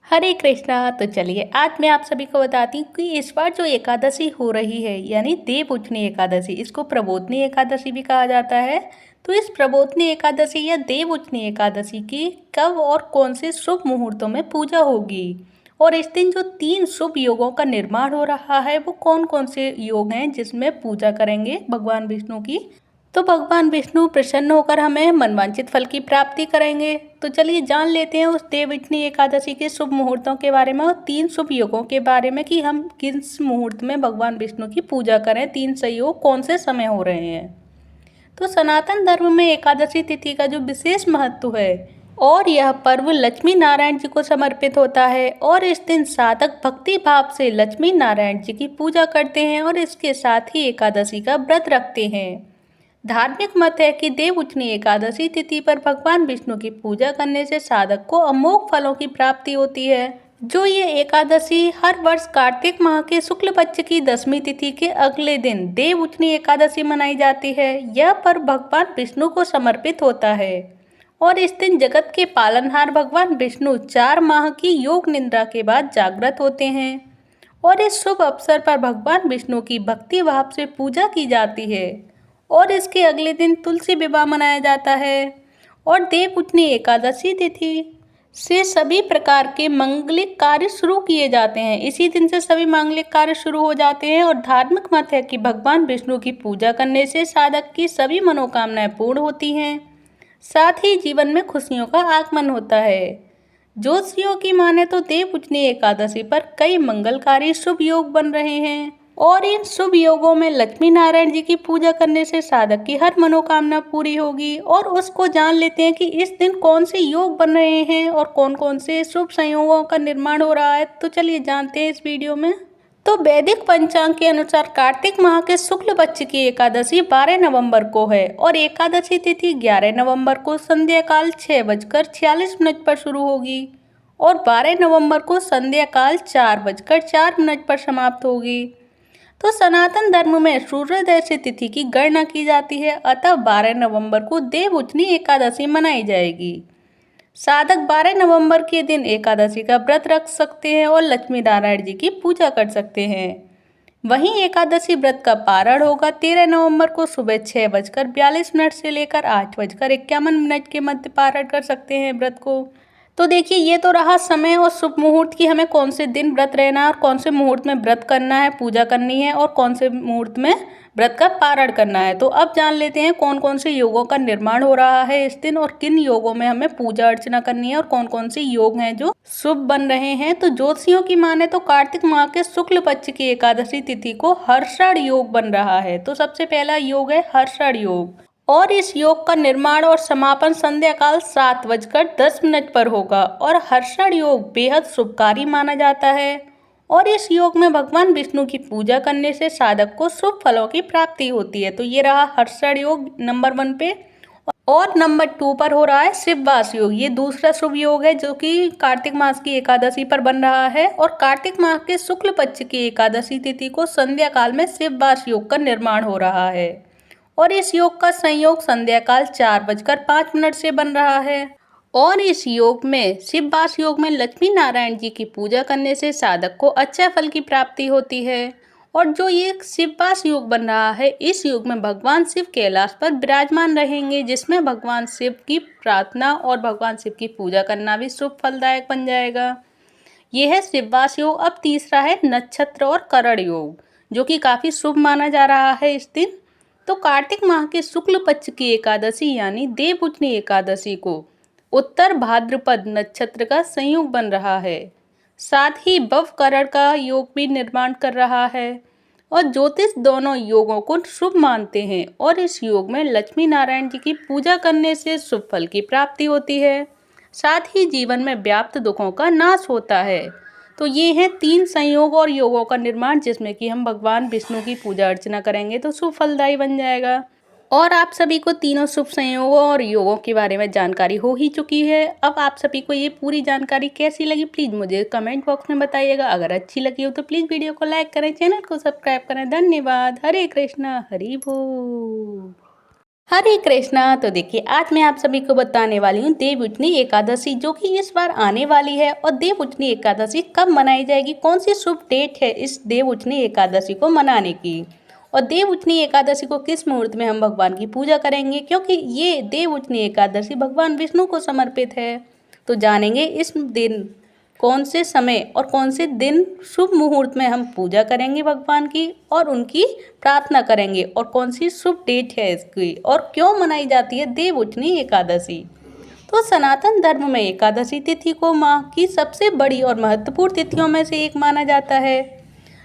हरे कृष्णा। तो चलिए आज मैं आप सभी को बताती हूँ कि इस बार जो एकादशी हो रही है यानी देवउठनी एकादशी, इसको प्रबोधनी एकादशी भी कहा जाता है। तो इस प्रबोधनी एकादशी या देवउठनी एकादशी की कब और कौन से शुभ मुहूर्तों में पूजा होगी, और इस दिन जो 3 शुभ योगों का निर्माण हो रहा है वो कौन कौन से योग हैं जिसमें पूजा करेंगे भगवान विष्णु की, तो भगवान विष्णु प्रसन्न होकर हमें मनवांचित फल की प्राप्ति करेंगे। तो चलिए जान लेते हैं उस देवउठनी एकादशी के शुभ मुहूर्तों के बारे में और 3 शुभ योगों के बारे में कि हम किस मुहूर्त में भगवान विष्णु की पूजा करें, 3 संयोग कौन से समय हो रहे हैं। तो सनातन धर्म में एकादशी तिथि का जो विशेष महत्व है और यह पर्व लक्ष्मी नारायण जी को समर्पित होता है, और इस दिन साधक भक्ति भाव से लक्ष्मी नारायण जी की पूजा करते हैं और इसके साथ ही एकादशी का व्रत रखते हैं। धार्मिक मत है कि देवउठनी एकादशी तिथि पर भगवान विष्णु की पूजा करने से साधक को अमोघ फलों की प्राप्ति होती है। जो ये एकादशी हर वर्ष कार्तिक माह के शुक्ल पक्ष की 10वीं तिथि के अगले दिन देवउठनी एकादशी मनाई जाती है। यह पर्व भगवान विष्णु को समर्पित होता है और इस दिन जगत के पालनहार भगवान विष्णु 4 माह की योग निद्रा के बाद जागृत होते हैं और इस शुभ अवसर पर भगवान विष्णु की भक्ति भाव से पूजा की जाती है और इसके अगले दिन तुलसी विवाह मनाया जाता है। और देवउठनी एकादशी तिथि से सभी प्रकार के मांगलिक कार्य शुरू किए जाते हैं। इसी दिन से सभी मांगलिक कार्य शुरू हो जाते हैं और धार्मिक मत है कि भगवान विष्णु की पूजा करने से साधक की सभी मनोकामनाएं पूर्ण होती हैं, साथ ही जीवन में खुशियों का आगमन होता है। ज्योतिषियों की माने तो देवउठनी एकादशी पर कई मंगलकारी शुभ योग बन रहे हैं और इन शुभ योगों में लक्ष्मी नारायण जी की पूजा करने से साधक की हर मनोकामना पूरी होगी। और उसको जान लेते हैं कि इस दिन कौन से योग बन रहे हैं और कौन कौन से शुभ संयोगों का निर्माण हो रहा है। तो चलिए जानते हैं इस वीडियो में। तो वैदिक पंचांग के अनुसार कार्तिक माह के शुक्ल पक्ष की एकादशी 12 नवंबर को है और एकादशी तिथि 11 नवंबर को संध्या काल 6:46 पर शुरू होगी और 12 नवंबर को संध्या काल 4:04 पर समाप्त होगी। तो सनातन धर्म में सूर्योदय से तिथि की गणना की जाती है, अतः 12 नवंबर को देवउठनी एकादशी मनाई जाएगी। साधक 12 नवंबर के दिन एकादशी का व्रत रख सकते हैं और लक्ष्मी नारायण जी की पूजा कर सकते हैं। वहीं एकादशी व्रत का पारण होगा 13 नवंबर को सुबह 6:42 से लेकर 8:51 के मध्य पारण कर सकते हैं व्रत को। तो देखिए ये तो रहा समय और शुभ मुहूर्त की हमें कौन से दिन व्रत रहना है और कौन से मुहूर्त में व्रत करना है, पूजा करनी है और कौन से मुहूर्त में व्रत का पारण करना है। तो अब जान लेते हैं कौन कौन से योगों का निर्माण हो रहा है इस दिन और किन योगों में हमें पूजा अर्चना करनी है और कौन कौन से योग हैं जो शुभ बन रहे हैं। तो ज्योतिषियों की माने तो कार्तिक माह के शुक्ल पक्ष की एकादशी तिथि को हर्षण योग बन रहा है। तो सबसे पहला योग है हर्षण योग और इस योग का निर्माण और समापन संध्या काल 7:10 पर होगा और हर्षण योग बेहद शुभकारी माना जाता है और इस योग में भगवान विष्णु की पूजा करने से साधक को शुभ फलों की प्राप्ति होती है। तो ये रहा हर्षण योग नंबर 1 पे। और नंबर 2 पर हो रहा है शिववास योग। ये दूसरा शुभ योग है जो कि कार्तिक मास की एकादशी पर बन रहा है और कार्तिक माह के शुक्ल पक्ष की एकादशी तिथि को संध्या काल में शिववास योग का निर्माण हो रहा है और इस योग का संयोग संध्या काल 4:05 से बन रहा है। और इस योग में शिववास योग में लक्ष्मी नारायण जी की पूजा करने से साधक को अच्छा फल की प्राप्ति होती है। और जो ये शिववास योग बन रहा है इस योग में भगवान शिव कैलाश पर विराजमान रहेंगे, जिसमें भगवान शिव की प्रार्थना और भगवान शिव की पूजा करना भी शुभ फलदायक बन जाएगा। यह है शिववास योग। अब तीसरा है नक्षत्र और करण योग जो कि काफ़ी शुभ माना जा रहा है इस दिन। तो कार्तिक माह के शुक्ल पक्ष की एकादशी यानी देवउठनी एकादशी को उत्तर भाद्रपद नक्षत्र का संयोग बन रहा है, साथ ही भव करण का योग भी निर्माण कर रहा है और ज्योतिष दोनों योगों को शुभ मानते हैं और इस योग में लक्ष्मी नारायण जी की पूजा करने से शुभ फल की प्राप्ति होती है, साथ ही जीवन में व्याप्त दुखों का नाश होता है। तो ये हैं 3 संयोग और योगों का निर्माण जिसमें कि हम भगवान विष्णु की पूजा अर्चना करेंगे तो शुभ फलदायी बन जाएगा। और आप सभी को तीनों शुभ संयोगों और योगों के बारे में जानकारी हो ही चुकी है। अब आप सभी को ये पूरी जानकारी कैसी लगी प्लीज़ मुझे कमेंट बॉक्स में बताइएगा। अगर अच्छी लगी हो तो प्लीज़ वीडियो को लाइक करें, चैनल को सब्सक्राइब करें। धन्यवाद। हरे कृष्णा हरि बोल। हरे कृष्णा। तो देखिए आज मैं आप सभी को बताने वाली हूँ देवउठनी एकादशी, जो कि इस बार आने वाली है। और देवउठनी एकादशी कब मनाई जाएगी, कौन सी शुभ डेट है इस देवउठनी एकादशी को मनाने की, और देवउठनी एकादशी को किस मुहूर्त में हम भगवान की पूजा करेंगे, क्योंकि ये देवउठनी एकादशी भगवान विष्णु को समर्पित है। तो जानेंगे इस दिन कौन से समय और कौन से दिन शुभ मुहूर्त में हम पूजा करेंगे भगवान की और उनकी प्रार्थना करेंगे, और कौन सी शुभ डेट है इसकी, और क्यों मनाई जाती है देवउठनी एकादशी। तो सनातन धर्म में एकादशी तिथि को माह की सबसे बड़ी और महत्वपूर्ण तिथियों में से एक माना जाता है,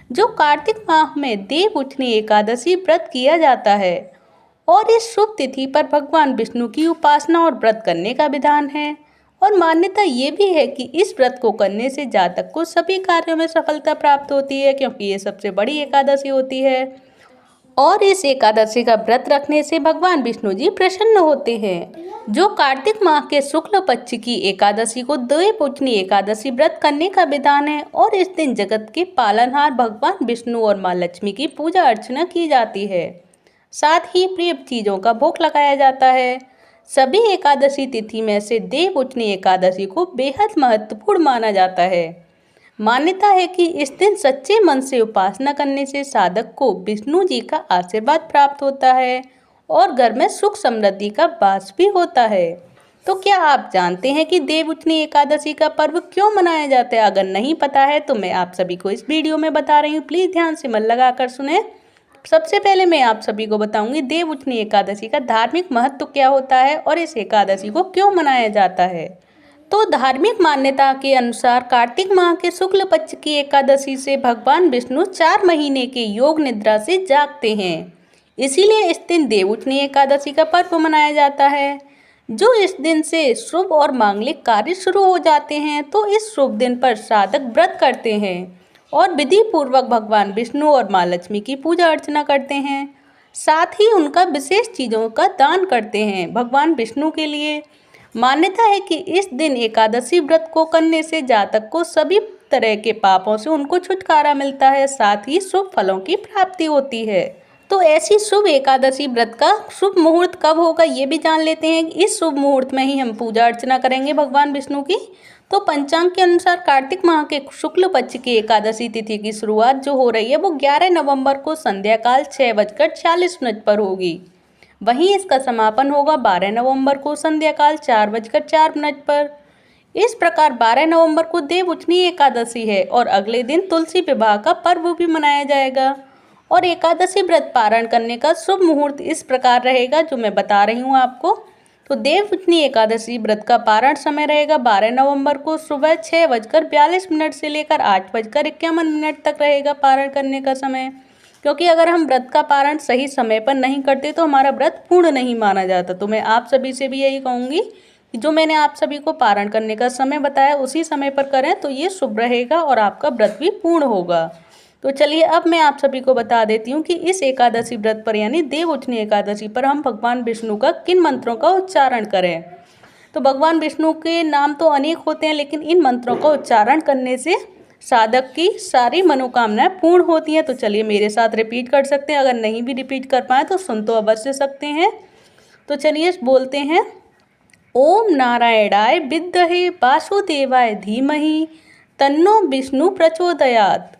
जो कार्तिक माह में देवउठनी एकादशी व्रत किया जाता है। और इस शुभ तिथि पर भगवान विष्णु की उपासना और व्रत करने का विधान है। और मान्यता ये भी है कि इस व्रत को करने से जातक को सभी कार्यों में सफलता प्राप्त होती है, क्योंकि ये सबसे बड़ी एकादशी होती है। और इस एकादशी का व्रत रखने से भगवान विष्णु जी प्रसन्न होते हैं। जो कार्तिक माह के शुक्ल पक्ष की एकादशी को देवउठनी एकादशी व्रत करने का विधान है। और इस दिन जगत के पालनहार भगवान विष्णु और माँ लक्ष्मी की पूजा अर्चना की जाती है। साथ ही प्रिय चीजों का भोग लगाया जाता है। सभी एकादशी तिथि में से देवउठनी एकादशी को बेहद महत्वपूर्ण माना जाता है। मान्यता है कि इस दिन सच्चे मन से उपासना करने से साधक को विष्णु जी का आशीर्वाद प्राप्त होता है और घर में सुख समृद्धि का वास भी होता है। तो क्या आप जानते हैं कि देवउठनी एकादशी का पर्व क्यों मनाया जाता है? अगर नहीं पता है तो मैं आप सभी को इस वीडियो में बता रही हूँ, प्लीज़ ध्यान से मन लगाकर सुने। सबसे पहले मैं आप सभी को बताऊंगी देवउठनी एकादशी का धार्मिक महत्व क्या होता है और इस एकादशी को क्यों मनाया जाता है। तो धार्मिक मान्यता के अनुसार कार्तिक माह के शुक्ल पक्ष की एकादशी से भगवान विष्णु 4 महीने के योग निद्रा से जागते हैं। इसीलिए इस दिन देवउठनी एकादशी का पर्व मनाया जाता है। जो इस दिन से शुभ और मांगलिक कार्य शुरू हो जाते हैं, तो इस शुभ दिन पर साधक व्रत करते हैं और विधि पूर्वक भगवान विष्णु और माँ लक्ष्मी की पूजा अर्चना करते हैं। साथ ही उनका विशेष चीज़ों का दान करते हैं भगवान विष्णु के लिए। मान्यता है कि इस दिन एकादशी व्रत को करने से जातक को सभी तरह के पापों से उनको छुटकारा मिलता है, साथ ही शुभ फलों की प्राप्ति होती है। तो ऐसी शुभ एकादशी व्रत का शुभ मुहूर्त कब होगा ये भी जान लेते हैं। इस शुभ मुहूर्त में ही हम पूजा अर्चना करेंगे भगवान विष्णु की। तो पंचांग के अनुसार कार्तिक माह के शुक्ल पक्ष की एकादशी तिथि की शुरुआत जो हो रही है वो 11 नवंबर को संध्याकाल 6:40 पर होगी। वहीं इसका समापन होगा 12 नवंबर को संध्याकाल 4:04 पर। इस प्रकार 12 नवंबर को देवउठनी एकादशी है और अगले दिन तुलसी विवाह का पर्व भी मनाया जाएगा। और एकादशी व्रत पारण करने का शुभ मुहूर्त इस प्रकार रहेगा जो मैं बता रही हूँ आपको। तो देवउठनी एकादशी व्रत का पारण समय रहेगा 12 नवंबर को सुबह 6:42 से लेकर 8:51 तक रहेगा पारण करने का समय। क्योंकि अगर हम व्रत का पारण सही समय पर नहीं करते तो हमारा व्रत पूर्ण नहीं माना जाता। तो मैं आप सभी से भी यही कहूँगी कि जो मैंने आप सभी को पारण करने का समय बताया उसी समय पर करें तो ये शुभ रहेगा और आपका व्रत भी पूर्ण होगा। तो चलिए अब मैं आप सभी को बता देती हूँ कि इस एकादशी व्रत पर यानी देवउठनी एकादशी पर हम भगवान विष्णु का किन मंत्रों का उच्चारण करें। तो भगवान विष्णु के नाम तो अनेक होते हैं, लेकिन इन मंत्रों का उच्चारण करने से साधक की सारी मनोकामनाएं पूर्ण होती हैं। तो चलिए मेरे साथ रिपीट कर सकते हैं, अगर नहीं भी रिपीट कर पाए तो सुन तो अवश्य सकते हैं। तो चलिए बोलते हैं, ओम नारायणाय विद्महे वासुदेवाय धीमहि तन्नो विष्णु प्रचोदयात्।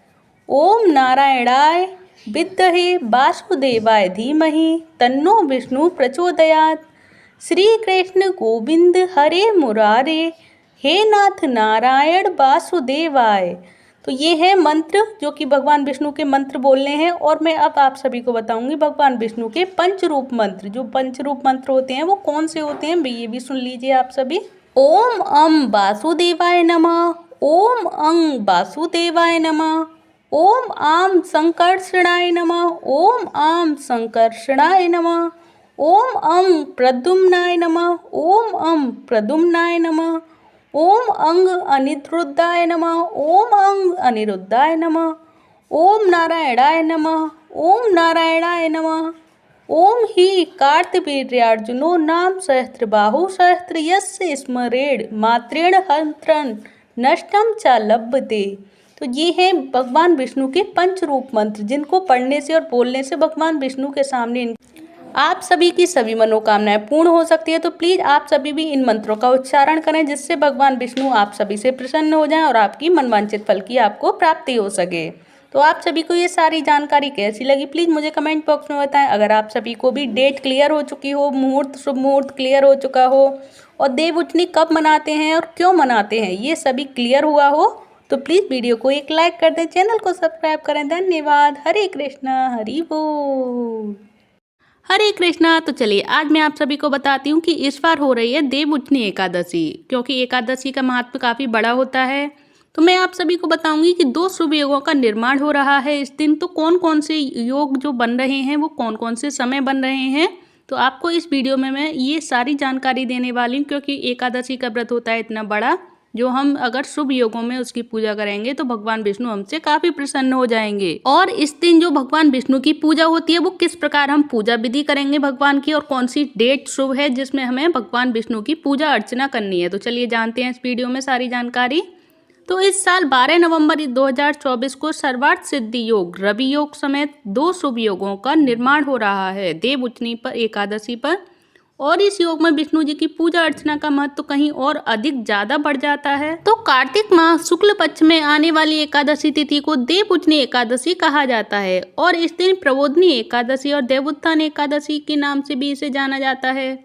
ओम नारायणाय विद्महे वासुदेवाय धीमहि तन्नो विष्णु प्रचोदयात्। श्री कृष्ण गोविंद हरे मुरारे हे नाथ नारायण वासुदेवाय। तो ये है मंत्र जो कि भगवान विष्णु के मंत्र बोलने हैं। और मैं अब आप सभी को बताऊंगी भगवान विष्णु के पंचरूप मंत्र। जो पंचरूप मंत्र होते हैं वो कौन से होते हैं ये भी सुन लीजिए आप सभी। ओम अं वासुदेवाय नमः, ओम अं वासुदेवाय नमः, ओम आम संकर्षणाय नमः, ओम आम संकर्षणाय नमः, ओम अं प्रद्युम्नाय नमः, ओम अं प्रद्युम्नाय नमः, ओम अंग अनिरुद्धाय नमः, ओम अंग अनिरुद्धाय नमः, ओम नारायणाय नमः, ओम नारायणाय नमः, ओम ही कार्तवीर्यार्जुनो नाम सहस्त्रबाहु सहस्त्र यस्य स्मरेण मात्रेण हंत्रन नष्टम च लभते। तो ये हैं भगवान विष्णु के पंचरूप मंत्र, जिनको पढ़ने से और बोलने से भगवान विष्णु के सामने आप सभी की सभी मनोकामनाएं पूर्ण हो सकती है। तो प्लीज़ आप सभी भी इन मंत्रों का उच्चारण करें, जिससे भगवान विष्णु आप सभी से प्रसन्न हो जाएं और आपकी मनवांछित फल की आपको प्राप्ति हो सके। तो आप सभी को ये सारी जानकारी कैसी लगी, प्लीज़ मुझे कमेंट बॉक्स में बताएं। अगर आप सभी को भी डेट क्लियर हो चुकी हो, मुहूर्त शुभ मुहूर्त क्लियर हो चुका हो, और देव उठनी कब मनाते हैं और क्यों मनाते हैं ये सभी क्लियर हुआ हो, तो प्लीज़ वीडियो को एक लाइक कर दें, चैनल को सब्सक्राइब करें। धन्यवाद। हरे कृष्णा, हरि बोल। हरे कृष्णा। तो चलिए आज मैं आप सभी को बताती हूँ कि इस बार हो रही है देव उठनी एकादशी, क्योंकि एकादशी का महत्व काफ़ी बड़ा होता है। तो मैं आप सभी को बताऊंगी कि 2 शुभ योगों का निर्माण हो रहा है इस दिन। तो कौन कौन से योग जो बन रहे हैं, वो कौन कौन से समय बन रहे हैं, तो आपको इस वीडियो में मैं ये सारी जानकारी देने वाली हूँ। क्योंकि एकादशी का व्रत होता है इतना बड़ा, जो हम अगर शुभ योगों में उसकी पूजा करेंगे तो भगवान विष्णु हमसे काफी प्रसन्न हो जाएंगे। और इस दिन जो भगवान विष्णु की पूजा होती है, वो किस प्रकार हम पूजा विधि करेंगे भगवान की, और कौन सी डेट शुभ है जिसमें हमें भगवान विष्णु की पूजा अर्चना करनी है। तो चलिए जानते हैं इस वीडियो में सारी जानकारी। तो इस साल 12 नवंबर 2024 को सर्वार्थ सिद्धि योग, रवि योग समेत 2 शुभ योगों का निर्माण हो रहा है देव उठनी पर, एकादशी पर। और इस योग में विष्णु जी की पूजा अर्चना का महत्व तो कहीं और अधिक ज्यादा बढ़ जाता है। तो कार्तिक माह शुक्ल पक्ष में आने वाली एकादशी तिथि को देव उठनी एकादशी कहा जाता है। और इस दिन प्रबोधनी एकादशी और देवोत्थान एकादशी के नाम से भी इसे जाना जाता है।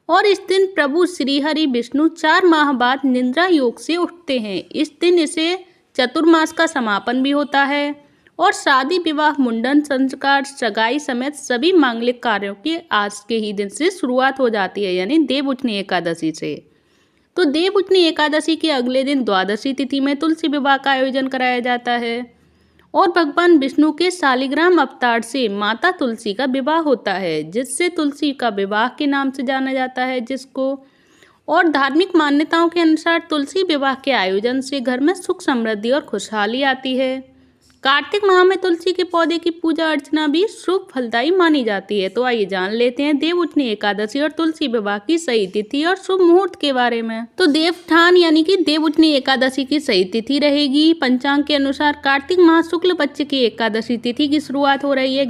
और इस दिन प्रभु श्री हरि विष्णु 4 माह बाद निद्रा योग से उठते हैं। इस दिन इसे चतुर्मास का समापन भी होता है। और शादी विवाह, मुंडन, संस्कार, सगाई समेत सभी मांगलिक कार्यों की आज के ही दिन से शुरुआत हो जाती है, यानी देव उठनी एकादशी से। तो देव उठनी एकादशी के अगले दिन द्वादशी तिथि में तुलसी विवाह का आयोजन कराया जाता है। और भगवान विष्णु के शालिग्राम अवतार से माता तुलसी का विवाह होता है, जिससे तुलसी का विवाह के नाम से जाना जाता है जिसको। और धार्मिक मान्यताओं के अनुसार तुलसी विवाह के आयोजन से घर में सुख समृद्धि और खुशहाली आती है। कार्तिक माह में तुलसी के पौधे की पूजा अर्चना भी शुभ फलदायी मानी जाती है। तो आइए जान लेते हैं देव उठनी एकादशी और तुलसी विवाह की सही तिथि और शुभ मुहूर्त के बारे में। तो देवठान यानी कि देव उठनी एकादशी की सही तिथि रहेगी पंचांग के अनुसार कार्तिक माह शुक्ल पक्ष की एकादशी तिथि की शुरुआत हो रही है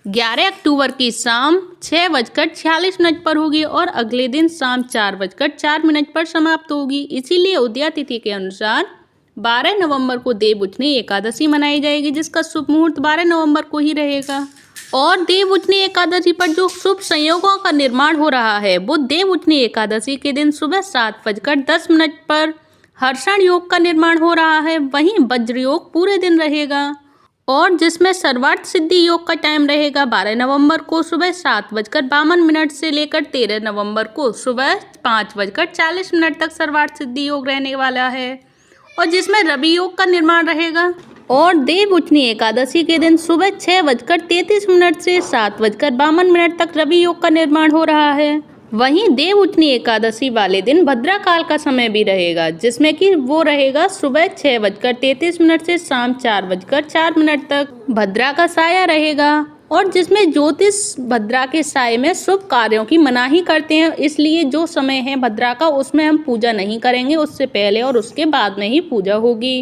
11 अक्टूबर की शाम 6:46 पर होगी और अगले दिन शाम 4:04 पर समाप्त होगी। इसीलिए उदया तिथि के अनुसार 12 नवंबर को देव उठनी एकादशी मनाई जाएगी, जिसका शुभ मुहूर्त 12 नवंबर को ही रहेगा। और देव उठनी एकादशी पर जो शुभ संयोगों का निर्माण हो रहा है, वो देव उठनी एकादशी के दिन सुबह 7:10 पर हर्षण योग का निर्माण हो रहा है। वहीं वज्र योग पूरे दिन रहेगा, और जिसमें सर्वार्थ सिद्धि योग का टाइम रहेगा 12 नवंबर को सुबह 7:52 से लेकर 13 नवंबर को सुबह 5:40 तक सर्वार्थ सिद्धि योग रहने वाला है, और जिसमें रवि योग का निर्माण रहेगा। और देव उठनी एकादशी के दिन सुबह 6:33 से 7:52 तक रवि योग का निर्माण हो रहा है। वहीं देव उठनी एकादशी वाले दिन भद्रा काल का समय भी रहेगा, जिसमें कि वो रहेगा सुबह 6:33 से शाम 4:04 तक भद्रा का साया रहेगा। और जिसमें ज्योतिष भद्रा के साय में शुभ कार्यों की मनाही करते हैं, इसलिए जो समय है भद्रा का उसमें हम पूजा नहीं करेंगे, उससे पहले और उसके बाद में ही पूजा होगी।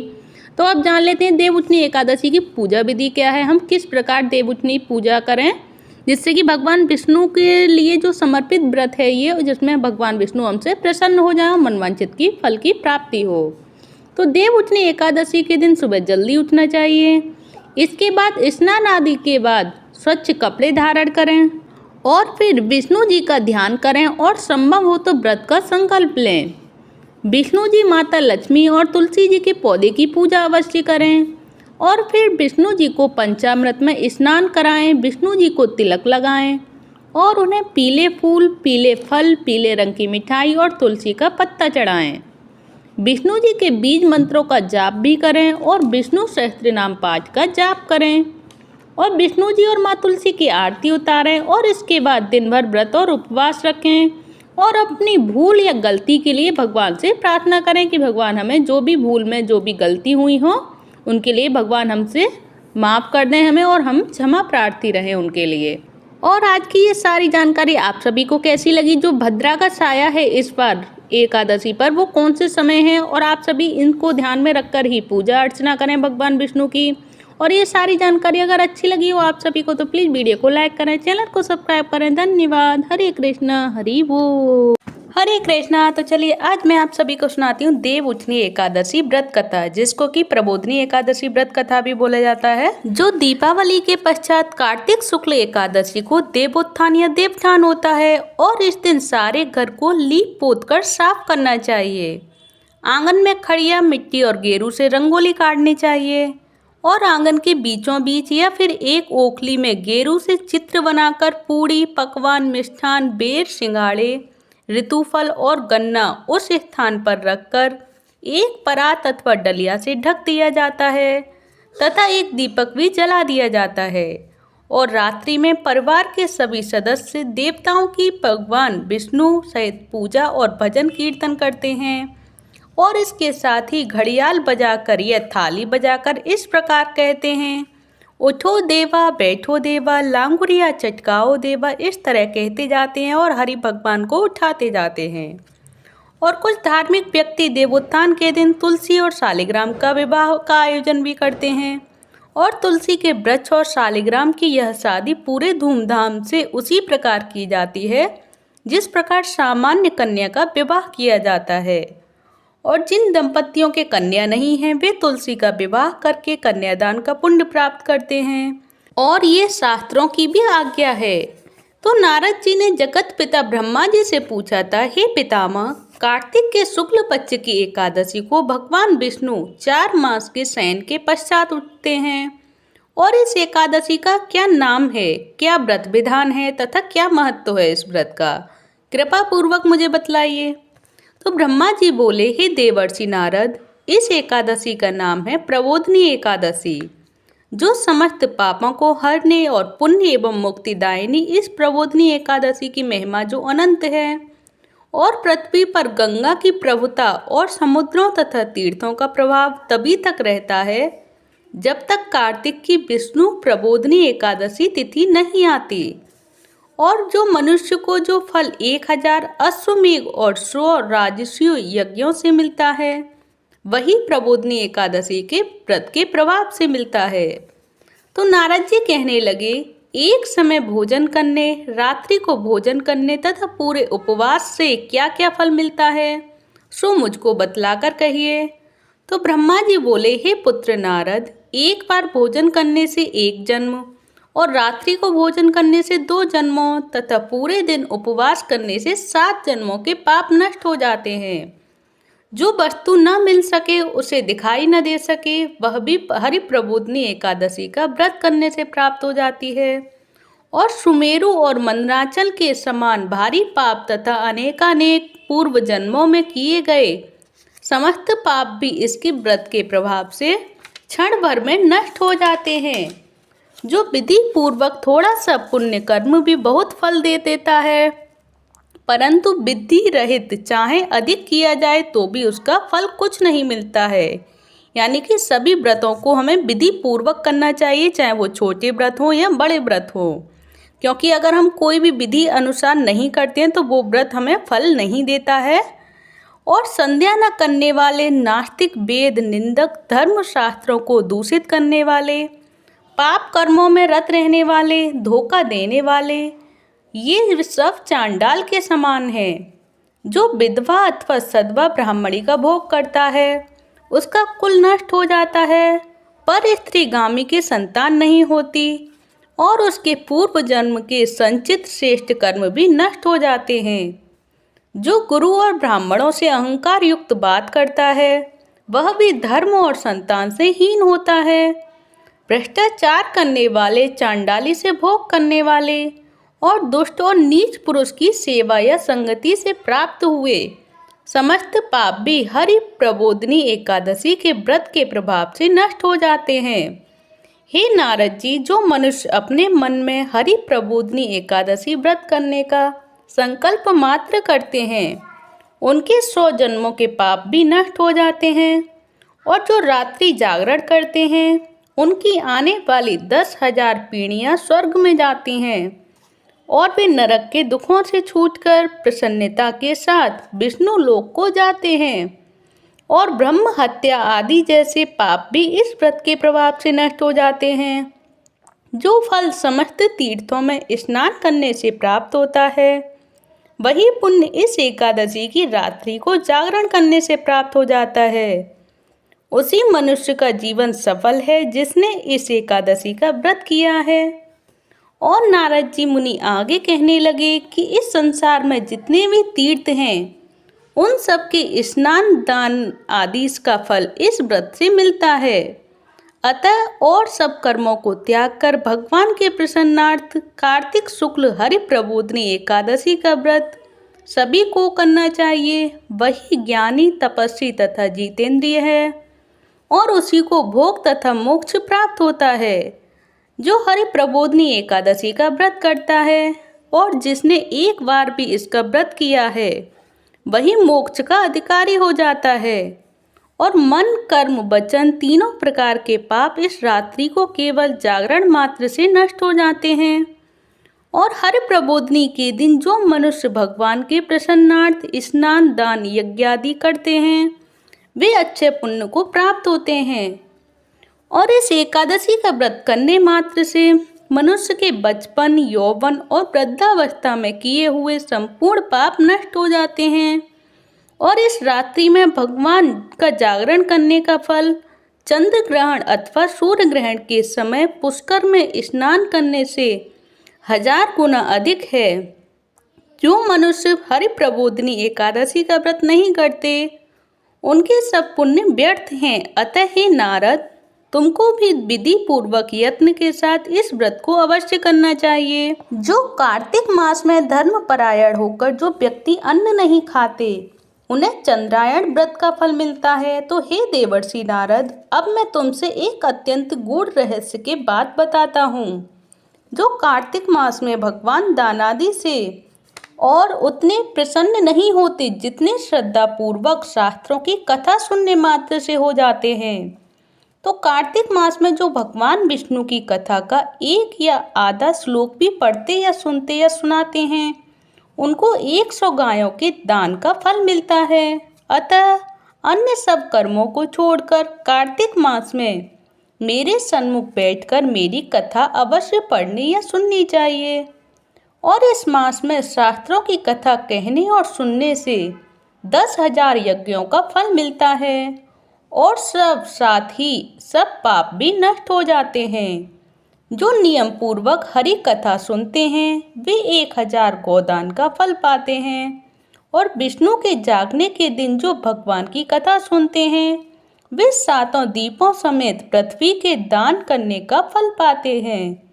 तो अब जान लेते हैं देव उठनी एकादशी की पूजा विधि क्या है, हम किस प्रकार देव उठनी पूजा करें, जिससे कि भगवान विष्णु के लिए जो समर्पित व्रत है ये, जिसमें भगवान विष्णु हमसे प्रसन्न हो जाए, मनवांछित की फल की प्राप्ति हो। तो देव उठनी एकादशी के दिन सुबह जल्दी उठना चाहिए। इसके बाद स्नान आदि के बाद स्वच्छ कपड़े धारण करें और फिर विष्णु जी का ध्यान करें और संभव हो तो व्रत का संकल्प लें। विष्णु जी, माता लक्ष्मी और तुलसी जी के पौधे की पूजा अवश्य करें। और फिर विष्णु जी को पंचामृत में स्नान कराएं, विष्णु जी को तिलक लगाएं और उन्हें पीले फूल, पीले फल, पीले रंग की मिठाई और तुलसी का पत्ता चढ़ाएं। विष्णु जी के बीज मंत्रों का जाप भी करें और विष्णु सहस्त्रनाम पाठ का जाप करें और विष्णु जी और माँ तुलसी की आरती उतारें। और इसके बाद दिन भर व्रत और उपवास रखें और अपनी भूल या गलती के लिए भगवान से प्रार्थना करें कि भगवान हमें जो भी भूल में जो भी गलती हुई हो उनके लिए भगवान हमसे माफ़ कर दें हमें, और हम क्षमा प्रार्थी रहें उनके लिए। और आज की ये सारी जानकारी आप सभी को कैसी लगी? जो भद्रा का साया है इस बार एकादशी पर, वो कौन से समय है, और आप सभी इनको ध्यान में रखकर ही पूजा अर्चना करें भगवान विष्णु की। और ये सारी जानकारी अगर अच्छी लगी हो आप सभी को तो प्लीज़ वीडियो को लाइक करें, चैनल को सब्सक्राइब करें। धन्यवाद। हरे कृष्णा हरि बोल। हरे कृष्णा। तो चलिए आज मैं आप सभी को सुनाती हूँ देव उठनी एकादशी व्रत कथा, जिसको कि प्रबोधनी एकादशी व्रत कथा भी बोला जाता है, जो दीपावली के पश्चात कार्तिक शुक्ल एकादशी को देवोत्थान या देवठान होता है। और इस दिन सारे घर को लीप पोत कर साफ करना चाहिए। आंगन में खड़िया मिट्टी और गेरू से रंगोली काटनी चाहिए और आंगन के बीचों बीच या फिर एक ओखली में गेरू से चित्र बनाकर पूड़ी, पकवान, मिष्ठान, बेर, सिंघाड़े, ऋतुफल और गन्ना उस स्थान पर रखकर एक परात अथवा डलिया से ढक दिया जाता है तथा एक दीपक भी जला दिया जाता है। और रात्रि में परिवार के सभी सदस्य देवताओं की भगवान विष्णु सहित पूजा और भजन कीर्तन करते हैं। और इसके साथ ही घड़ियाल बजाकर या थाली बजाकर इस प्रकार कहते हैं, उठो देवा बैठो देवा, लांगुरिया चटकाओ देवा। इस तरह कहते जाते हैं और हरि भगवान को उठाते जाते हैं। और कुछ धार्मिक व्यक्ति देवोत्थान के दिन तुलसी और शालिग्राम का विवाह का आयोजन भी करते हैं। और तुलसी के वृक्ष और शालिग्राम की यह शादी पूरे धूमधाम से उसी प्रकार की जाती है जिस प्रकार सामान्य कन्या का विवाह किया जाता है। और जिन दंपतियों के कन्या नहीं हैं वे तुलसी का विवाह करके कन्यादान का पुण्य प्राप्त करते हैं और ये शास्त्रों की भी आज्ञा है। तो नारद जी ने जगत पिता ब्रह्मा जी से पूछा था, हे पितामह, कार्तिक के शुक्ल पक्ष की एकादशी को भगवान विष्णु 4 मास के शयन के पश्चात उठते हैं और इस एकादशी का क्या नाम है, क्या व्रत विधान है तथा क्या महत्व है इस व्रत का, कृपा पूर्वक मुझे बतलाइए। तो ब्रह्मा जी बोले, हे देवर्षि नारद, इस एकादशी का नाम है प्रबोधनी एकादशी, जो समस्त पापों को हरने और पुण्य एवं मुक्तिदायिनी इस प्रबोधनी एकादशी की महिमा जो अनंत है। और पृथ्वी पर गंगा की प्रभुता और समुद्रों तथा तीर्थों का प्रभाव तभी तक रहता है जब तक कार्तिक की विष्णु प्रबोधनी एकादशी तिथि नहीं आती। और जो मनुष्य को जो फल 1000 अश्वमेघ और 100 राजसूय यज्ञों से मिलता है वही प्रबोधनी एकादशी के व्रत के प्रभाव से मिलता है। तो नारद जी कहने लगे, एक समय भोजन करने, रात्रि को भोजन करने तथा पूरे उपवास से क्या क्या फल मिलता है सो मुझको बतलाकर कहिए। तो ब्रह्मा जी बोले, हे पुत्र नारद, एक बार भोजन करने से 1 जन्म और रात्रि को भोजन करने से 2 जन्मों तथा पूरे दिन उपवास करने से 7 जन्मों के पाप नष्ट हो जाते हैं। जो वस्तु न मिल सके, उसे दिखाई न दे सके, वह भी हरि प्रबोधनी एकादशी का व्रत करने से प्राप्त हो जाती है। और सुमेरु और मंदराचल के समान भारी पाप तथा अनेकानेक पूर्व जन्मों में किए गए समस्त पाप भी इसके व्रत के प्रभाव से क्षण भर में नष्ट हो जाते हैं। जो विधि पूर्वक थोड़ा सा पुण्य कर्म भी बहुत फल दे देता है, परंतु विधि रहित चाहे अधिक किया जाए तो भी उसका फल कुछ नहीं मिलता है। यानी कि सभी व्रतों को हमें विधि पूर्वक करना चाहिए, चाहे वो छोटे व्रत हो या बड़े व्रत हो, क्योंकि अगर हम कोई भी विधि अनुसार नहीं करते हैं तो वो व्रत हमें फल नहीं देता है। और संध्या न करने वाले, नास्तिक, वेद निंदक, धर्म शास्त्रों को दूषित करने वाले, पाप कर्मों में रत रहने वाले, धोखा देने वाले, ये सब चांडाल के समान है। जो विधवा अथवा सदवा ब्राह्मणी का भोग करता है उसका कुल नष्ट हो जाता है, पर स्त्रीगामी की संतान नहीं होती और उसके पूर्व जन्म के संचित श्रेष्ठ कर्म भी नष्ट हो जाते हैं। जो गुरु और ब्राह्मणों से अहंकार युक्त बात करता है वह भी धर्म और संतान से हीन होता है। भ्रष्टाचार करने वाले, चांडाली से भोग करने वाले और दुष्ट और नीच पुरुष की सेवा या संगति से प्राप्त हुए समस्त पाप भी हरि प्रबोधनी एकादशी के व्रत के प्रभाव से नष्ट हो जाते हैं। हे नारद जी, जो मनुष्य अपने मन में हरि प्रबोधनी एकादशी व्रत करने का संकल्प मात्र करते हैं उनके 100 जन्मों के पाप भी नष्ट हो जाते हैं। और जो रात्रि जागरण करते हैं उनकी आने वाली 10,000 पीढ़ियाँ स्वर्ग में जाती हैं और वे नरक के दुखों से छूटकर प्रसन्नता के साथ विष्णु लोक को जाते हैं। और ब्रह्म हत्या आदि जैसे पाप भी इस व्रत के प्रभाव से नष्ट हो जाते हैं। जो फल समस्त तीर्थों में स्नान करने से प्राप्त होता है, वही पुण्य इस एकादशी की रात्रि को जागरण करने से प्राप्त हो जाता है। उसी मनुष्य का जीवन सफल है जिसने इस एकादशी का व्रत किया है। और नारद जी मुनि आगे कहने लगे कि इस संसार में जितने भी तीर्थ हैं, उन सब के स्नान दान आदि का फल इस व्रत से मिलता है। अतः और सब कर्मों को त्याग कर भगवान के प्रसन्नार्थ कार्तिक शुक्ल हरि प्रबोधिनी एकादशी का व्रत सभी को करना चाहिए। वही ज्ञानी, तपस्वी तथा जितेंद्रिय है और उसी को भोग तथा मोक्ष प्राप्त होता है। जो हरि प्रबोधिनी एकादशी का व्रत करता है और जिसने एक बार भी इसका व्रत किया है, वही मोक्ष का अधिकारी हो जाता है। और मन, कर्म, वचन तीनों प्रकार के पाप इस रात्रि को केवल जागरण मात्र से नष्ट हो जाते हैं। और हरि प्रबोधिनी के दिन जो मनुष्य भगवान के प्रसन्नार्थ स्नान दान यज्ञ आदि करते हैं, वे अच्छे पुण्य को प्राप्त होते हैं। और इस एकादशी का व्रत करने मात्र से मनुष्य के बचपन, यौवन और वृद्धावस्था में किए हुए संपूर्ण पाप नष्ट हो जाते हैं। और इस रात्रि में भगवान का जागरण करने का फल चंद्र ग्रहण अथवा सूर्य ग्रहण के समय पुष्कर में स्नान करने से 1000 गुना अधिक है। जो मनुष्य हरि प्रबोधिनी एकादशी का व्रत नहीं करते, उनके सब पुण्य व्यर्थ हैं। अतः हे नारद, तुमको भी विधि पूर्वक यत्न के साथ इस व्रत को अवश्य करना चाहिए। जो कार्तिक मास में धर्म परायण होकर जो व्यक्ति अन्न नहीं खाते, उन्हें चंद्रायण व्रत का फल मिलता है। तो हे देवर्षि नारद, अब मैं तुमसे एक अत्यंत गूढ़ रहस्य की बात बताता हूँ। जो कार्तिक मास में भगवान दानादि से और उतने प्रसन्न नहीं होते जितने श्रद्धा पूर्वक शास्त्रों की कथा सुनने मात्र से हो जाते हैं। तो कार्तिक मास में जो भगवान विष्णु की कथा का एक या आधा श्लोक भी पढ़ते या सुनते या सुनाते हैं, उनको 100 गायों के दान का फल मिलता है। अतः अन्य सब कर्मों को छोड़कर कार्तिक मास में मेरे सन्मुख बैठकर मेरी कथा अवश्य पढ़नी या सुननी चाहिए। और इस मास में शास्त्रों की कथा कहने और सुनने से 10,000 यज्ञों का फल मिलता है और साथ ही सब पाप भी नष्ट हो जाते हैं। जो नियम पूर्वक हरि कथा सुनते हैं, वे 1000 गोदान का फल पाते हैं। और विष्णु के जागने के दिन जो भगवान की कथा सुनते हैं, वे 7 दीपों समेत पृथ्वी के दान करने का फल पाते हैं।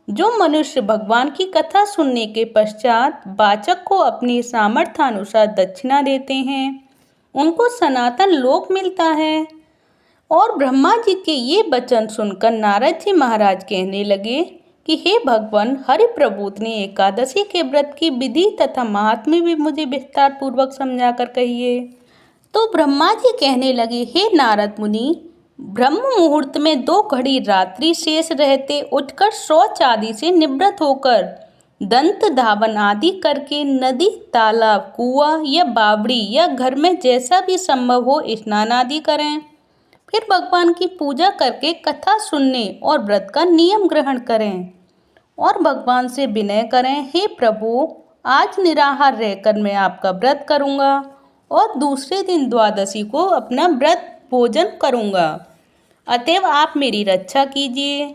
जो मनुष्य भगवान की कथा सुनने के पश्चात वाचक को अपनी सामर्थ्यानुसार दक्षिणा देते हैं, उनको सनातन लोक मिलता है। और ब्रह्मा जी के ये वचन सुनकर नारद जी महाराज कहने लगे कि हे भगवान, हरि प्रबोधिनी एकादशी के व्रत की विधि तथा महात्म्य भी मुझे विस्तार पूर्वक समझा कर कहिए। तो ब्रह्मा जी कहने लगे, हे नारद मुनि, ब्रह्म मुहूर्त में 2 घड़ी रात्रि शेष रहते उठकर शौच आदि से निवृत्त होकर दंत धावन आदि करके नदी, तालाब, कुआं या बावड़ी या घर में जैसा भी संभव हो स्नान आदि करें। फिर भगवान की पूजा करके कथा सुनने और व्रत का नियम ग्रहण करें और भगवान से विनय करें, हे प्रभु, आज निराहार रहकर मैं आपका व्रत करूंगा और दूसरे दिन द्वादशी को अपना व्रत भोजन करूंगा। अतएव आप मेरी रक्षा कीजिए।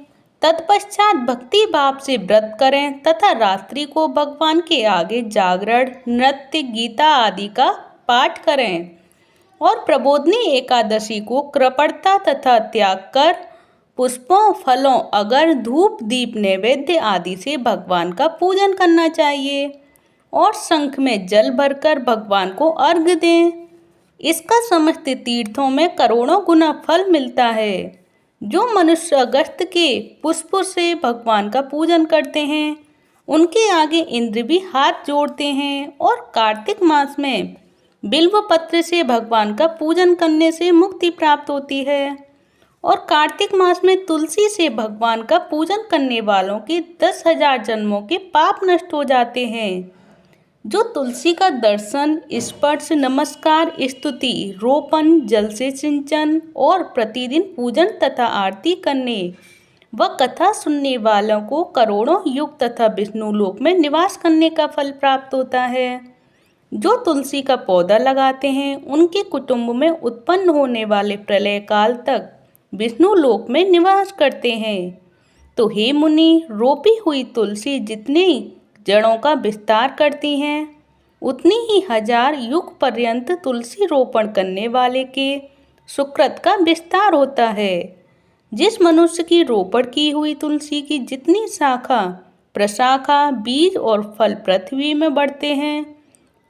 तत्पश्चात भक्ति भाव से व्रत करें तथा रात्रि को भगवान के आगे जागरण, नृत्य, गीता आदि का पाठ करें और प्रबोधिनी एकादशी को कृपणता तथा त्याग कर पुष्पों, फलों, अगर, धूप, दीप, नैवेद्य आदि से भगवान का पूजन करना चाहिए और शंख में जल भरकर भगवान को अर्घ्य दें। इसका समस्त तीर्थों में करोड़ों गुना फल मिलता है। जो मनुष्य अगस्त के पुष्प से भगवान का पूजन करते हैं, उनके आगे इंद्र भी हाथ जोड़ते हैं। और कार्तिक मास में बिल्व पत्र से भगवान का पूजन करने से मुक्ति प्राप्त होती है। और कार्तिक मास में तुलसी से भगवान का पूजन करने वालों के 10,000 जन्मों के पाप नष्ट हो जाते हैं। जो तुलसी का दर्शन, स्पर्श, नमस्कार, स्तुति, रोपण, जल से सिंचन और प्रतिदिन पूजन तथा आरती करने व कथा सुनने वालों को करोड़ों युग तथा विष्णु लोक में निवास करने का फल प्राप्त होता है। जो तुलसी का पौधा लगाते हैं उनके कुटुंब में उत्पन्न होने वाले प्रलय काल तक विष्णु लोक में निवास करते हैं। तो हे मुनि, रोपी हुई तुलसी जितनी जड़ों का विस्तार करती हैं उतनी ही 1000 युग पर्यंत तुलसी रोपण करने वाले के सुकृत का विस्तार होता है। जिस मनुष्य की रोपण की हुई तुलसी की जितनी शाखा, प्रशाखा, बीज और फल पृथ्वी में बढ़ते हैं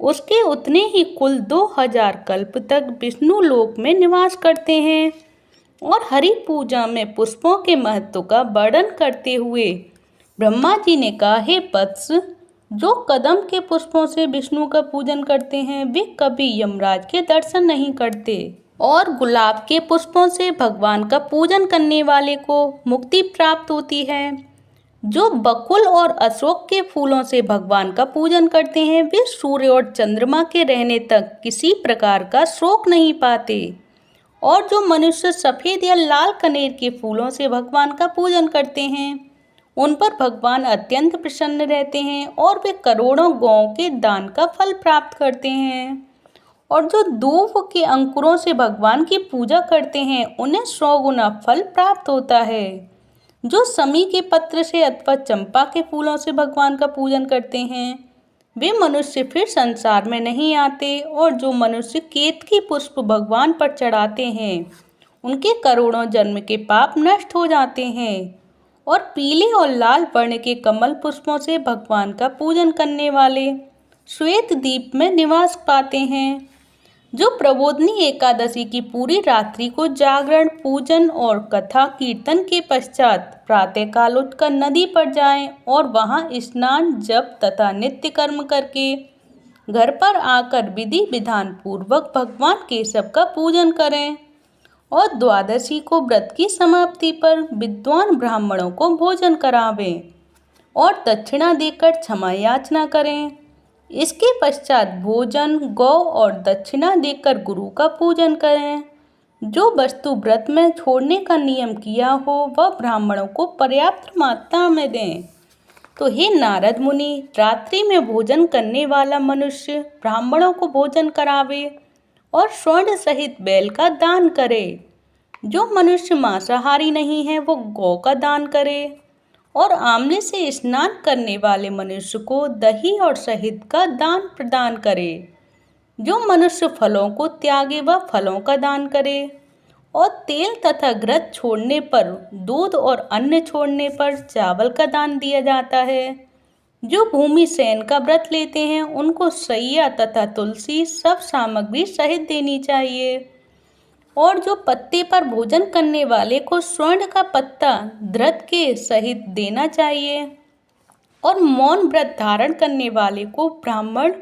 उसके उतने ही कुल 2000 कल्प तक विष्णु लोक में निवास करते हैं। और हरि पूजा में पुष्पों के महत्व का वर्णन करते हुए ब्रह्मा जी ने कहा, हे वत्स, जो कदम के पुष्पों से विष्णु का पूजन करते हैं वे कभी यमराज के दर्शन नहीं करते, और गुलाब के पुष्पों से भगवान का पूजन करने वाले को मुक्ति प्राप्त होती है। जो बकुल और अशोक के फूलों से भगवान का पूजन करते हैं वे सूर्य और चंद्रमा के रहने तक किसी प्रकार का शोक नहीं पाते, और जो मनुष्य सफ़ेद या लाल कनेर के फूलों से भगवान का पूजन करते हैं उन पर भगवान अत्यंत प्रसन्न रहते हैं और वे करोड़ों गौओं के दान का फल प्राप्त करते हैं। और जो दूब के अंकुरों से भगवान की पूजा करते हैं उन्हें 100 गुना फल प्राप्त होता है। जो समी के पत्र से अथवा चंपा के फूलों से भगवान का पूजन करते हैं वे मनुष्य फिर संसार में नहीं आते, और जो मनुष्य केतकी पुष्प भगवान पर चढ़ाते हैं उनके करोड़ों जन्म के पाप नष्ट हो जाते हैं। और पीले और लाल वर्ण के कमल पुष्पों से भगवान का पूजन करने वाले श्वेत द्वीप में निवास पाते हैं। जो प्रबोधनी एकादशी की पूरी रात्रि को जागरण, पूजन और कथा कीर्तन के पश्चात प्रातःकाल उठकर नदी पर जाएं और वहां स्नान, जप तथा नित्य कर्म करके घर पर आकर विधि विधान पूर्वक भगवान केशव का पूजन करें। और द्वादशी को व्रत की समाप्ति पर विद्वान ब्राह्मणों को भोजन करावें और दक्षिणा देकर क्षमा याचना करें। इसके पश्चात भोजन, गौ और दक्षिणा देकर गुरु का पूजन करें। जो वस्तु व्रत में छोड़ने का नियम किया हो वह ब्राह्मणों को पर्याप्त मात्रा में दें। तो हे नारद मुनि, रात्रि में भोजन करने वाला मनुष्य ब्राह्मणों को भोजन करावे और स्वर्ण सहित बैल का दान करे। जो मनुष्य मांसाहारी नहीं है वो गौ का दान करे, और आंवले से स्नान करने वाले मनुष्य को दही और शहद का दान प्रदान करे। जो मनुष्य फलों को त्यागे वह फलों का दान करे, और तेल तथा घृत छोड़ने पर, दूध और अन्न छोड़ने पर चावल का दान दिया जाता है। जो भूमि शयन का व्रत लेते हैं उनको सैया तथा तुलसी सब सामग्री सहित देनी चाहिए। और जो पत्ते पर भोजन करने वाले को स्वर्ण का पत्ता घृत के सहित देना चाहिए। और मौन व्रत धारण करने वाले को ब्राह्मण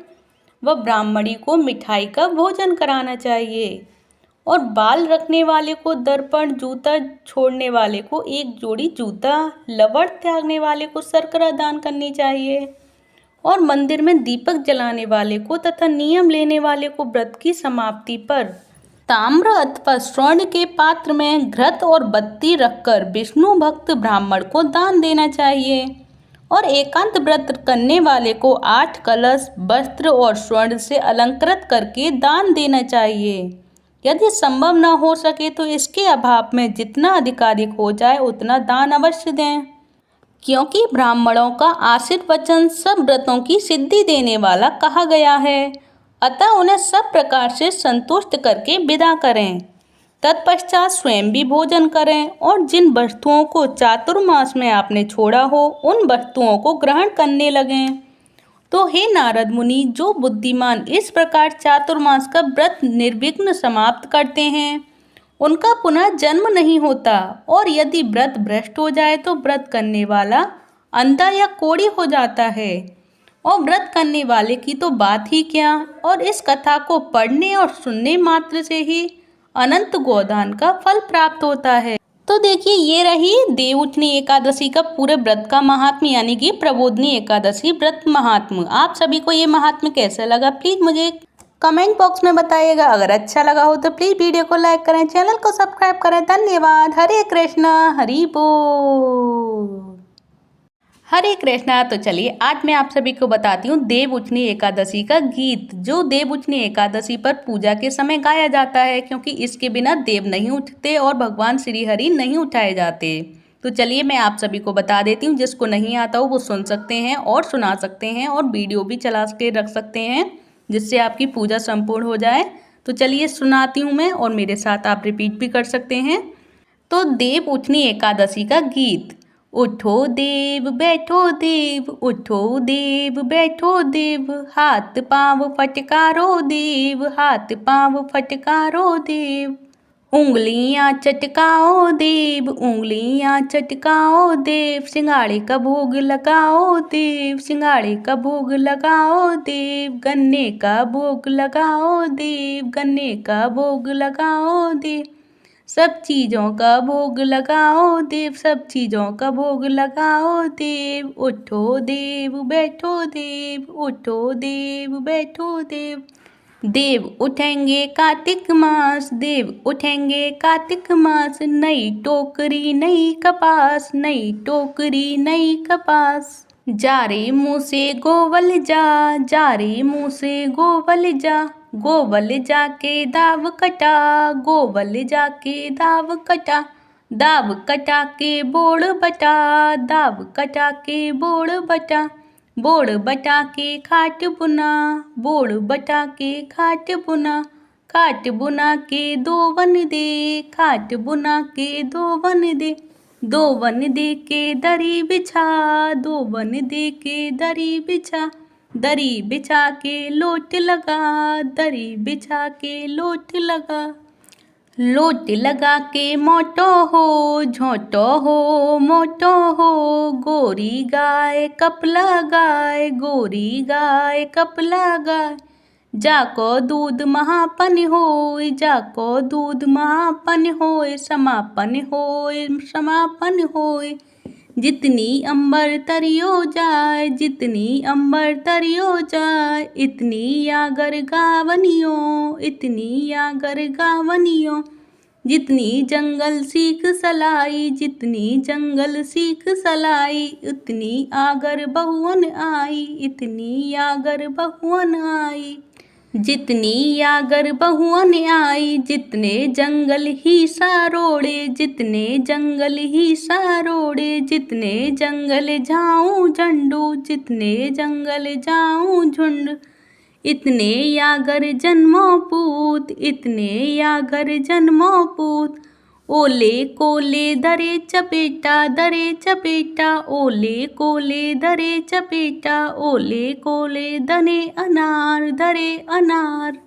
व ब्राह्मणी को मिठाई का भोजन कराना चाहिए। और बाल रखने वाले को दर्पण, जूता छोड़ने वाले को एक जोड़ी जूता, लवण त्यागने वाले को शर्करा दान करनी चाहिए। और मंदिर में दीपक जलाने वाले को तथा नियम लेने वाले को व्रत की समाप्ति पर ताम्र अथवा स्वर्ण के पात्र में घृत और बत्ती रखकर विष्णु भक्त ब्राह्मण को दान देना चाहिए। और एकांत व्रत करने वाले को 8 कलश, वस्त्र और स्वर्ण से अलंकृत करके दान देना चाहिए। यदि संभव न हो सके तो इसके अभाव में जितना अधिकाधिक हो जाए उतना दान अवश्य दें, क्योंकि ब्राह्मणों का आशीर्वचन सब व्रतों की सिद्धि देने वाला कहा गया है। अतः उन्हें सब प्रकार से संतुष्ट करके विदा करें। तत्पश्चात स्वयं भी भोजन करें, और जिन वस्तुओं को चातुर्मास में आपने छोड़ा हो उन वस्तुओं को ग्रहण करने लगें। तो हे नारद मुनि, जो बुद्धिमान इस प्रकार चातुर्मास का व्रत निर्विघ्न समाप्त करते हैं उनका पुनः जन्म नहीं होता। और यदि व्रत भ्रष्ट हो जाए तो व्रत करने वाला अंधा या कोढ़ी हो जाता है, और व्रत करने वाले की तो बात ही क्या। और इस कथा को पढ़ने और सुनने मात्र से ही अनंत गोदान का फल प्राप्त होता है। तो देखिए ये रही देवउठनी एकादशी का पूरे व्रत का महात्म्य, यानी कि प्रबोधनी एकादशी व्रत महात्म्य। आप सभी को ये महात्म्य कैसा लगा प्लीज़ मुझे कमेंट बॉक्स में बताइएगा। अगर अच्छा लगा हो तो प्लीज़ वीडियो को लाइक करें, चैनल को सब्सक्राइब करें। धन्यवाद। हरे कृष्णा हरि बोल। हरे कृष्णा। तो चलिए आज मैं आप सभी को बताती हूँ देवउठनी एकादशी का गीत, जो देवउठनी एकादशी पर पूजा के समय गाया जाता है, क्योंकि इसके बिना देव नहीं उठते और भगवान श्री हरि नहीं उठाए जाते। तो चलिए मैं आप सभी को बता देती हूँ, जिसको नहीं आता हो वो सुन सकते हैं और सुना सकते हैं और वीडियो भी चला के रख सकते हैं, जिससे आपकी पूजा संपूर्ण हो जाए। तो चलिए सुनाती हूँ मैं, और मेरे साथ आप रिपीट भी कर सकते हैं। तो देवउठनी एकादशी का गीत। उठो देव बैठो देव, उठो देव बैठो देव, हाथ पाँव फटकारो देव, हाथ पाँव फटकारो देव। उंगलियां चटकाओ देव, उंगलियां चटकाओ देव, सिंगाड़े का भोग लगाओ देव, सिंगाड़े का भोग लगाओ देव, गन्ने का भोग लगाओ देव, गन्ने का भोग लगाओ देव, सब चीज़ों का भोग लगाओ देव, सब चीज़ों का भोग लगाओ देव। उठो देव बैठो देव, उठो देव बैठो देव। देव उठेंगे कार्तिक मास, देव उठेंगे कार्तिक मास, नई टोकरी नई कपास, नई टोकरी नई कपास। जा रे मुँह से गोवल जा, जा रे मुँह से गोवल जा, गोवल जाके दाव कटा, गोवल जाके दाव कटा, दाव कटा के बोड़ बटा, दाव कटा के बोड़ बटा, बोड़ बटा के खाट बुना, बोड़ बटा के खाट बुना, खाट बुना के दो वन दे, खाट बुना के दो वन दे, दो वन दे के दरी बिछा, दो वन दे के दरी बिछा, दरी बिछा के लोट लगा, दरी बिछा के लोट लगा, लोट लगा के मोटो हो, झोटो हो मोटो हो, गोरी गाय कपला गाय, गोरी गाय कपला गाय। जाको दूध महापन होय, जाको दूध महापन होय, समापन होय, समापन होय। जितनी अंबर तरियो जाए, जितनी अंबर तरियो जाए, इतनी आगर गावनियो, इतनी आगर गावनियो। जितनी जंगल सीख सलाई, जितनी जंगल सीख सलाई, उतनी आगर बहुअन आई, इतनी आगर बहुअन आई। जितनी आगर बहुअन आई, जितने जंगल ही सारोड़े, जितने जंगल ही सारोड़े, जितने जंगल जाऊं झंडू, जितने जंगल जाऊं झुंड। इतने यागर जन्मो पूत, इतने यागर जन्मो पूत। ओले कोले धरे चपेटा, धरे चपेटा, ओले कोले धरे चपेटा, ओले कोले धने अनार, धरे अनार।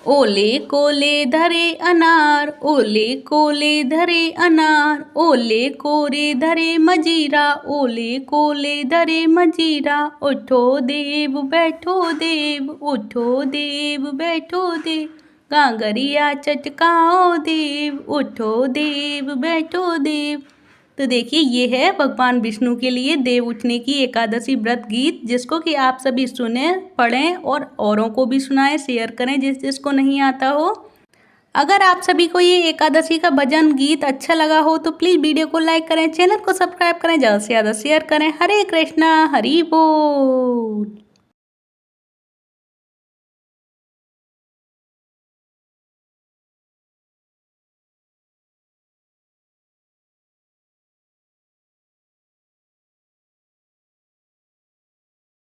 ओले कोले धरे अनार, ओले कोले धरे अनार, ओले कोरे धरे मजीरा, ओले कोले धरे मजीरा। उठो देव बैठो देव, उठो देव बैठो देव, गागरिया चटकाओ देव, उठो देव बैठो देव। तो देखिए ये है भगवान विष्णु के लिए देव उठने की एकादशी व्रत गीत, जिसको कि आप सभी सुने, पढ़ें और औरों को भी सुनाएं, शेयर करें जिसको नहीं आता हो। अगर आप सभी को ये एकादशी का भजन गीत अच्छा लगा हो तो प्लीज़ वीडियो को लाइक करें, चैनल को सब्सक्राइब करें, ज़्यादा से ज़्यादा शेयर करें। हरे कृष्णा हरि बोल।